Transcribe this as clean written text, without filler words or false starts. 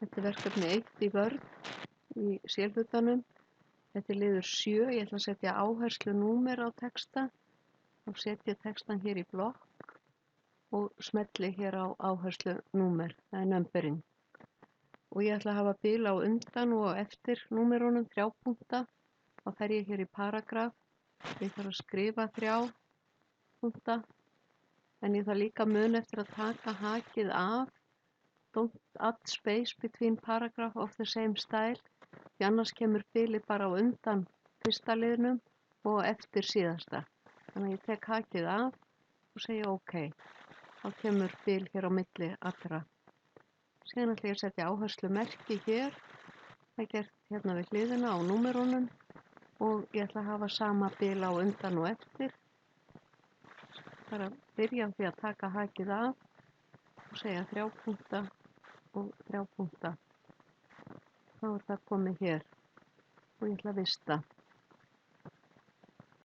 Þetta er verkefni 1 í vörn í C-hlutanum. Þetta er liður 7. Ég ætla að setja áherslunúmer á texta. Þá setja ég textan hér í blokk og smelli hér á áherslunúmer. Það er numbering. Og ég ætla að hafa bil á undan og á eftir númerunum 3 punkta. Þá fer ég hér í paragraf. Ég þarf að skrifa 3 punkta. En ég þarf líka mun eftir að taka hakið af. Don't add space between paragraph of the same style. Því annars kemur bilið bara á undan fyrsta liðnum og eftir síðasta. Þannig að ég tek hakið af og segja OK. Þá kemur bil hér á milli allra. Síðan ætla ég að setja áherslumerki hér. Það er gert hérna við hliðina á númerunum og ég ætla að hafa sama bil á undan og eftir. Bara byrja á því að taka hakið af og segja 3 punkta og 3 punkta. Þá er það komið hér og ég ætla að vista.